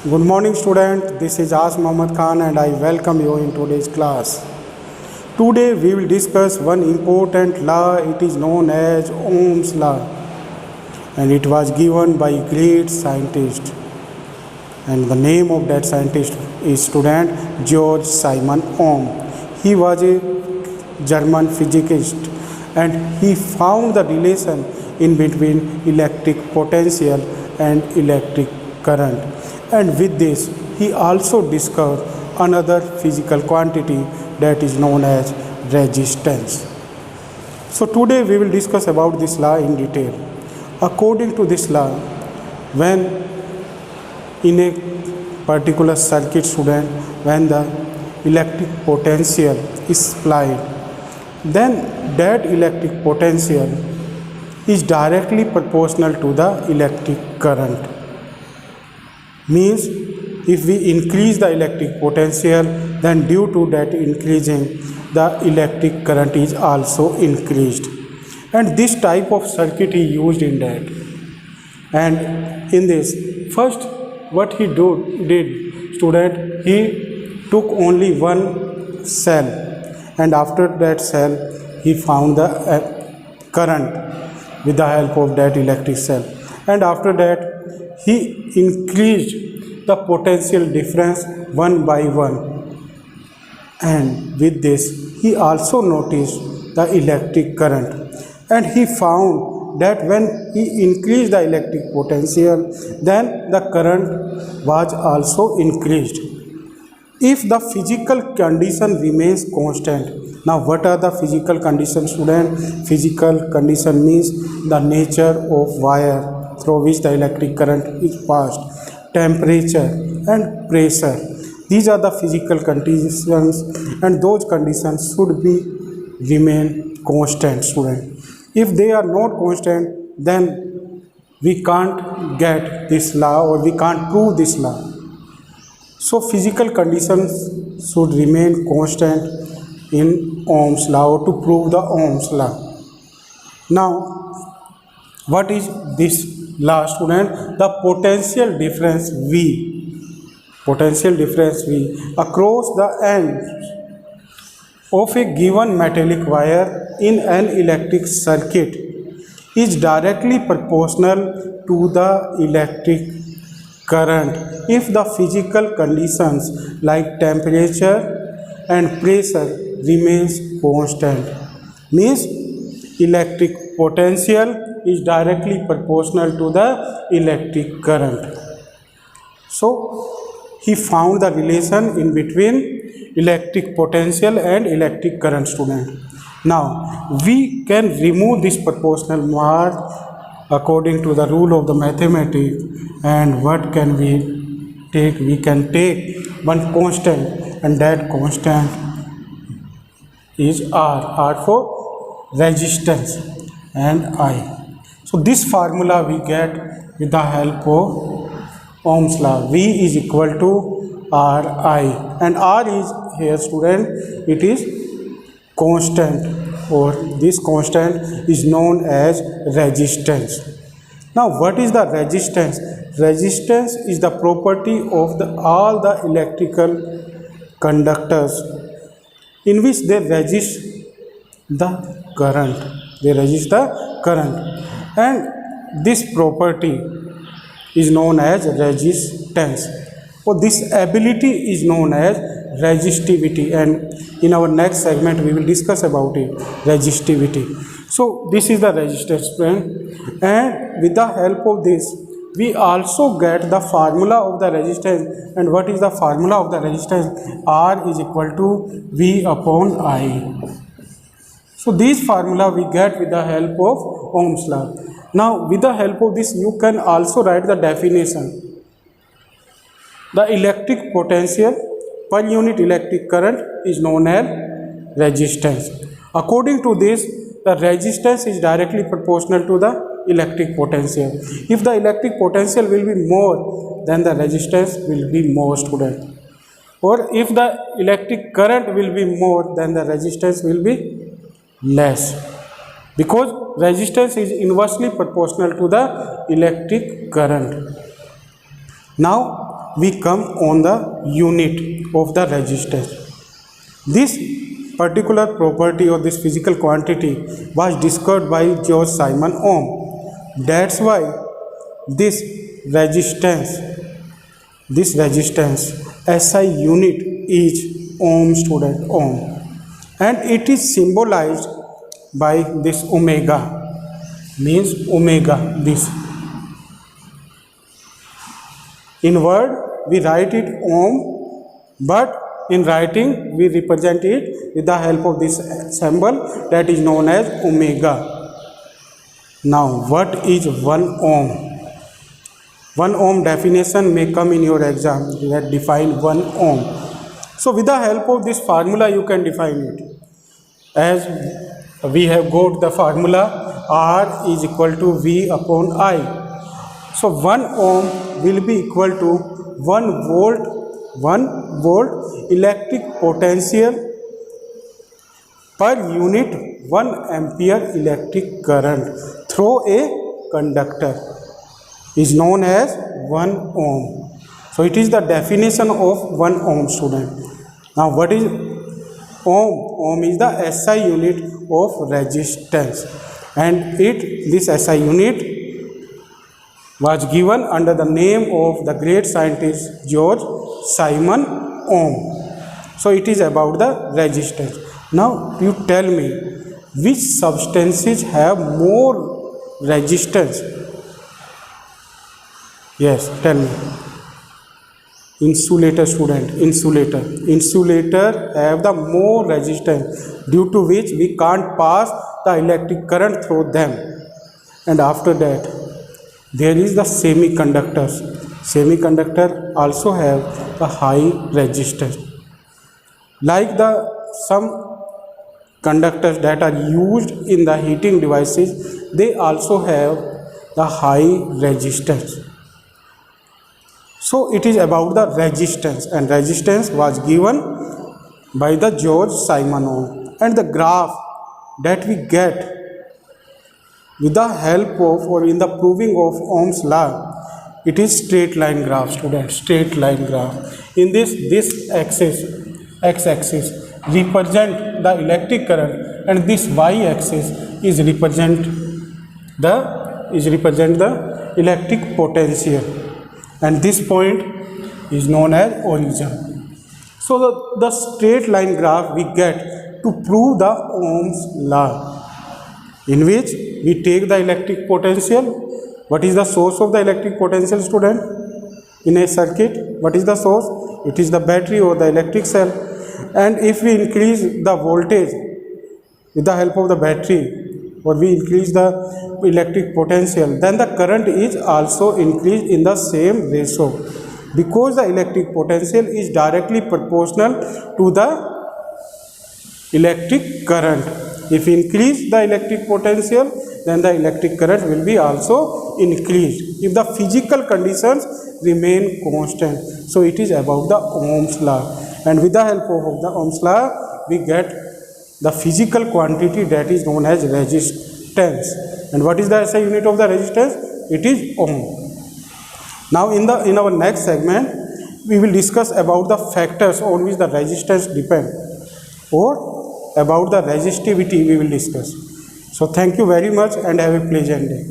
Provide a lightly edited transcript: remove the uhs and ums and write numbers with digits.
Good morning student, this is As Mohammad Khan and I welcome you in today's class. Today we will discuss one important law. It is known as Ohm's law and it was given by a great scientist, and the name of that scientist is student George Simon Ohm. He was a German physicist and he found the relation in between electric potential and electric current, and with this he also discovered another physical quantity that is known as resistance. So today we will discuss about this law in detail. According to this law, when in a particular circuit student, when the electric potential is applied, then that electric potential is directly proportional to the electric current. Means if we increase the electric potential, then due to that increasing, the electric current is also increased, and this type of circuit is used in that. And in this, first what he did student, he took only one cell, and after that cell he found the current with the help of that electric cell, and after that he increased the potential difference one by one, and with this he also noticed the electric current, and he found that when he increased the electric potential, then the current was also increased if the physical condition remains constant. Now what are the physical conditions student? Physical condition means the nature of wire through which the electric current is passed, temperature and pressure. These are the physical conditions, and those conditions should be remain constant student. If they are not constant, then we can't get this law or we can't prove this law. So physical conditions should remain constant in Ohm's law or to prove the Ohm's law. Now what is this law student? The potential difference V across the ends of a given metallic wire in an electric circuit is directly proportional to the electric current if the physical conditions like temperature and pressure remains constant. Means electric potential is directly proportional to the electric current. So he found the relation in between electric potential and electric current student. Now we can remove this proportional mark according to the rule of the mathematics, and what can we take? We can take one constant, and that constant is R for resistance, and I. So this formula we get with the help of Ohm's law. V is equal to Ri, and R is here student, it is constant, or this constant is known as resistance. Now what is the resistance? Resistance is the property of all the electrical conductors in which they resist the current. And this property is known as resistance, or this ability is known as resistivity, and in our next segment we will discuss about it, resistivity. So this is the resistance friend, and with the help of this we also get the formula of the resistance. And what is the formula of the resistance? R is equal to V upon I. So this formula we get with the help of Ohm's law. Now with the help of this you can also write the definition. The electric potential per unit electric current is known as resistance. According to this, the resistance is directly proportional to the electric potential. If the electric potential will be more, then the resistance will be more student. Or if the electric current will be more, then the resistance will be less, because resistance is inversely proportional to the electric current. Now we come on the unit of the resistance. This particular property or this physical quantity was discovered by George Simon Ohm. That's why this resistance SI unit is ohm, student, ohm, and it is symbolized by this omega, means omega, this. In word we write it ohm, but in writing we represent it with the help of this symbol that is known as omega. Now what is 1 ohm? 1 ohm definition may come in your exam, that define 1 ohm. So with the help of this formula you can define it, as we have got the formula R is equal to V upon I. So 1 ohm will be equal to 1 volt electric potential per unit 1 ampere electric current through a conductor is known as 1 ohm. So it is the definition of 1 ohm, student. Now what is ohm? Ohm is the SI unit of resistance, and this SI unit was given under the name of the great scientist George Simon Ohm. So it is about the resistance. Now you tell me, which substances have more resistance? Yes, tell me. Insulator, student, insulator have the more resistance, due to which we can't pass the electric current through them. And after that there is the semiconductor also have a high resistance, like some conductors that are used in the heating devices, they also have the high resistance. So it is about the resistance, and resistance was given by the George Simon Ohm. And the graph that we get with the help of or in the proving of Ohm's law, it is straight line graph, student, straight line graph. In this axis, x-axis, represent the electric current, and this y-axis is represent the electric potential, and this point is known as origin. So the straight line graph we get to prove the Ohm's law, in which we take the electric potential. What is the source of the electric potential, student? In a circuit, what is the source? It is the battery or the electric cell. And if we increase the voltage with the help of the battery, or we increase the electric potential, then the current is also increased in the same ratio, because the electric potential is directly proportional to the electric current. If we increase the electric potential, then the electric current will be also increased if the physical conditions remain constant. So it is about the Ohm's law, and with the help of the Ohm's law we get the physical quantity that is known as resistance. And what is the SI unit of the resistance? It is ohm. Now in our next segment we will discuss about the factors on which the resistance depends, or about the resistivity we will discuss. So thank you very much and have a pleasant day.